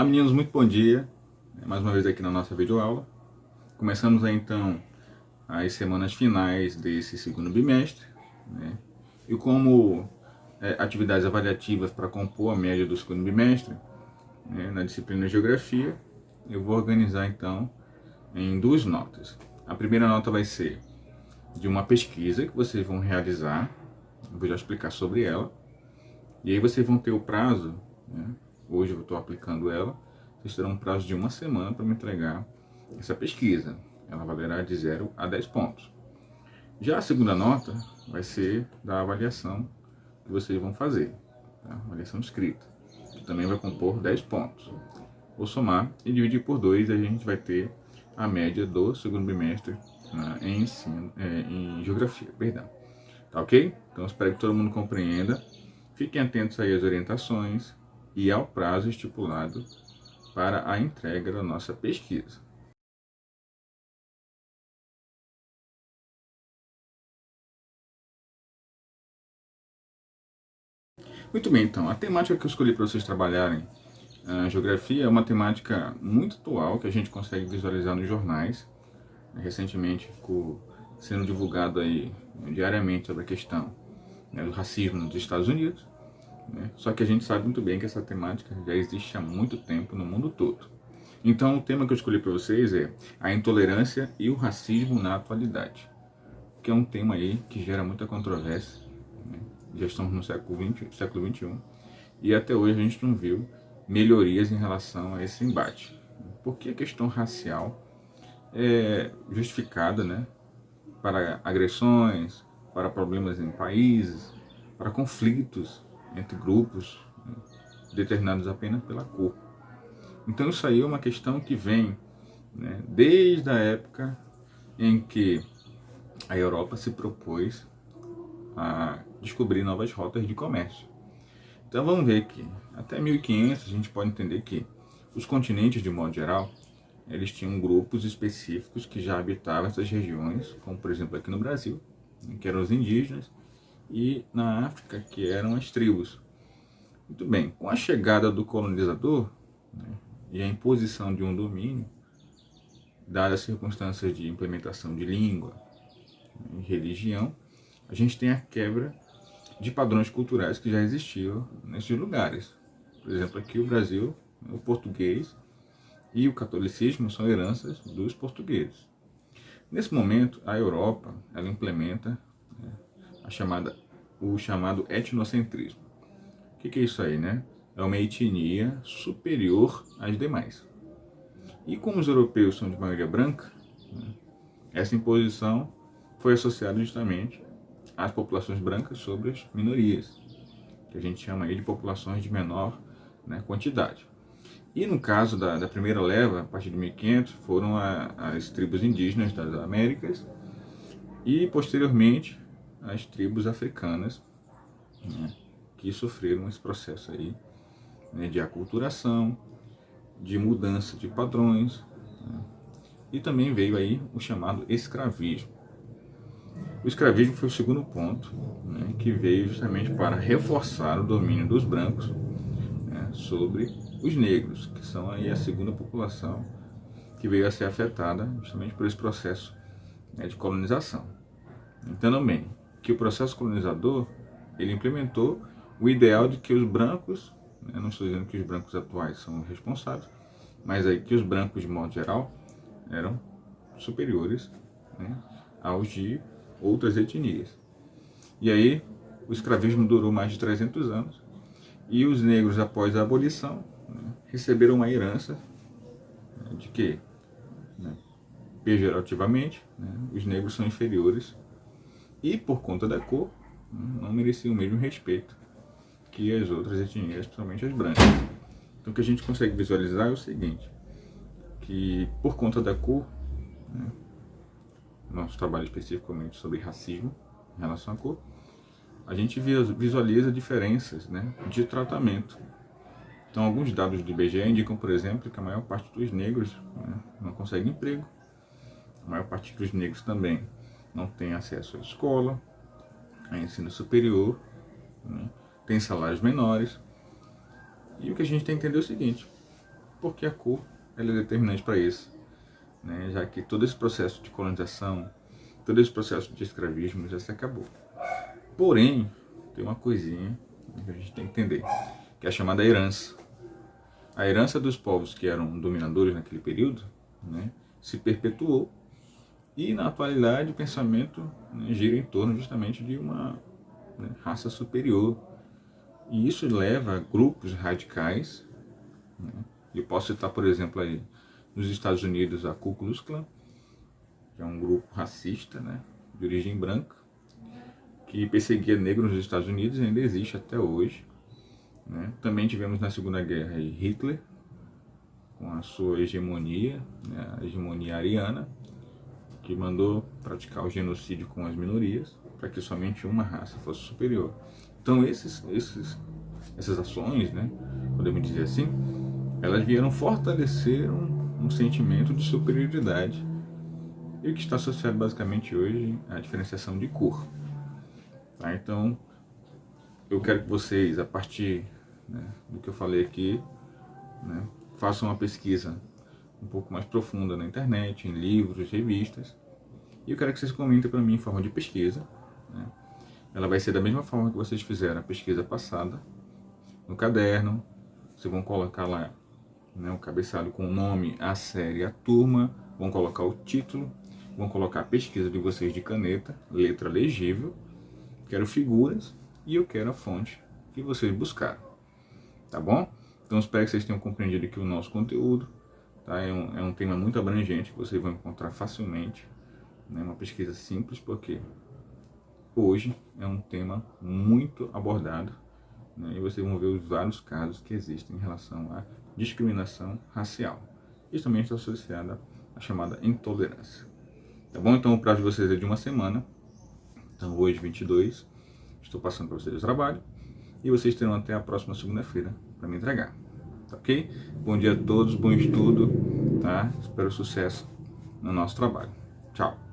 meninos, muito bom dia. Mais uma vez aqui na nossa videoaula. Começamos aí então as semanas finais desse segundo bimestre, né? E como atividades avaliativas para compor a média do segundo bimestre, né, na disciplina de Geografia, eu vou organizar então em duas notas. A primeira nota vai ser de uma pesquisa que vocês vão realizar, eu vou já explicar sobre ela, e aí vocês vão ter o prazo, né? Hoje eu estou aplicando ela, vocês terão um prazo de uma semana para me entregar essa pesquisa. Ela valerá de 0 a 10 pontos. Já a segunda nota vai ser da avaliação que vocês vão fazer, tá? Avaliação escrita, que também vai compor 10 pontos. Vou somar e dividir por 2 e a gente vai ter a média do segundo bimestre em geografia, perdão. Tá ok? Então espero que todo mundo compreenda. Fiquem atentos aí às orientações e ao prazo estipulado para a entrega da nossa pesquisa. Muito bem, então, a temática que eu escolhi para vocês trabalharem na geografia é uma temática muito atual que a gente consegue visualizar nos jornais. Recentemente ficou sendo divulgado aí diariamente sobre a questão, né, do racismo nos Estados Unidos, né? Só que a gente sabe muito bem que essa temática já existe há muito tempo no mundo todo. Então o tema que eu escolhi para vocês é a intolerância e o racismo na atualidade, que é um tema aí que gera muita controvérsia, né? Já estamos no século XXI, e até hoje a gente não viu melhorias em relação a esse embate. Porque a questão racial é justificada, né, para agressões, para problemas em países, para conflitos entre grupos, né, determinados apenas pela cor. Então isso aí é uma questão que vem, né, desde a época em que a Europa se propôs a descobrir novas rotas de comércio. Então vamos ver que até 1500 a gente pode entender que os continentes, de modo geral, eles tinham grupos específicos que já habitavam essas regiões, como por exemplo aqui no Brasil, que eram os indígenas, e na África, que eram as tribos. Muito bem, com a chegada do colonizador, né, e a imposição de um domínio, dadas as circunstâncias de implementação de língua, né, e religião, a gente tem a quebra de padrões culturais que já existiam nesses lugares. Por exemplo, aqui o Brasil, o português e o catolicismo são heranças dos portugueses. Nesse momento, a Europa ela implementa, né, o chamado etnocentrismo. O que é isso aí, né? É uma etnia superior às demais. E como os europeus são de maioria branca, né, essa imposição foi associada justamente às populações brancas sobre as minorias, que a gente chama aí de populações de menor, né, quantidade. E no caso da primeira leva, a partir de 1500, foram as tribos indígenas das Américas e, posteriormente, as tribos africanas, né, que sofreram esse processo aí, né, de aculturação, de mudança de padrões, né, e também veio aí o chamado escravismo. O escravismo foi o segundo ponto, né, que veio justamente para reforçar o domínio dos brancos, né, sobre os negros, que são aí a segunda população que veio a ser afetada justamente por esse processo, né, de colonização. Entendam bem que o processo colonizador ele implementou o ideal de que os brancos, né, não estou dizendo que os brancos atuais são responsáveis, mas aí que os brancos de modo geral eram superiores, né, aos de outras etnias. E aí o escravismo durou mais de 300 anos e os negros, após a abolição, né, receberam uma herança, né, de que, né, pejorativamente, né, os negros são inferiores e, por conta da cor, né, não mereciam o mesmo respeito que as outras etnias, principalmente as brancas. Então o que a gente consegue visualizar é o seguinte, que por conta da cor, né, nosso trabalho especificamente sobre racismo em relação à cor, a gente visualiza diferenças, né, de tratamento. Então alguns dados do IBGE indicam, por exemplo, que a maior parte dos negros, né, não consegue emprego, a maior parte dos negros também não tem acesso à escola, a ensino superior, né, tem salários menores. E o que a gente tem que entender é o seguinte, porque a cor ela é determinante para isso, né? Já que todo esse processo de colonização, todo esse processo de escravismo já se acabou. Porém, tem uma coisinha que a gente tem que entender, que é a chamada herança. A herança dos povos que eram dominadores naquele período, né, se perpetuou, e na atualidade o pensamento, né, gira em torno justamente de uma, né, raça superior. E isso leva a grupos radicais, né? Eu posso citar, por exemplo, aí, nos Estados Unidos, a Ku Klux Klan, que é um grupo racista, né, de origem branca, que perseguia negros nos Estados Unidos e ainda existe até hoje, né? Também tivemos na Segunda Guerra aí, Hitler, com a sua hegemonia, né, a hegemonia ariana, que mandou praticar o genocídio com as minorias, para que somente uma raça fosse superior. Então essas ações, né, podemos dizer assim, elas vieram fortalecer um sentimento de superioridade, e o que está associado basicamente hoje à diferenciação de cor. Tá? Então, eu quero que vocês, a partir, né, do que eu falei aqui, né, façam uma pesquisa um pouco mais profunda na internet, em livros, revistas, e eu quero que vocês comentem para mim em forma de pesquisa, né? Ela vai ser da mesma forma que vocês fizeram a pesquisa passada, no caderno. Vocês vão colocar lá, né, o cabeçalho com o nome, a série, a turma, vão colocar o título, vão colocar a pesquisa de vocês de caneta, letra legível, quero figuras e eu quero a fonte que vocês buscaram, tá bom? Então espero que vocês tenham compreendido aqui o nosso conteúdo, tá? É um tema muito abrangente que vocês vão encontrar facilmente, né? Uma pesquisa simples, porque hoje é um tema muito abordado, né? E vocês vão ver os vários casos que existem em relação à discriminação racial. Isso também está associado à chamada intolerância. Tá bom? Então o prazo de vocês é de uma semana. Então hoje, 22, estou passando para vocês o trabalho. E vocês terão até a próxima segunda-feira para me entregar. Tá ok? Bom dia a todos, bom estudo. Tá? Espero sucesso no nosso trabalho. Tchau.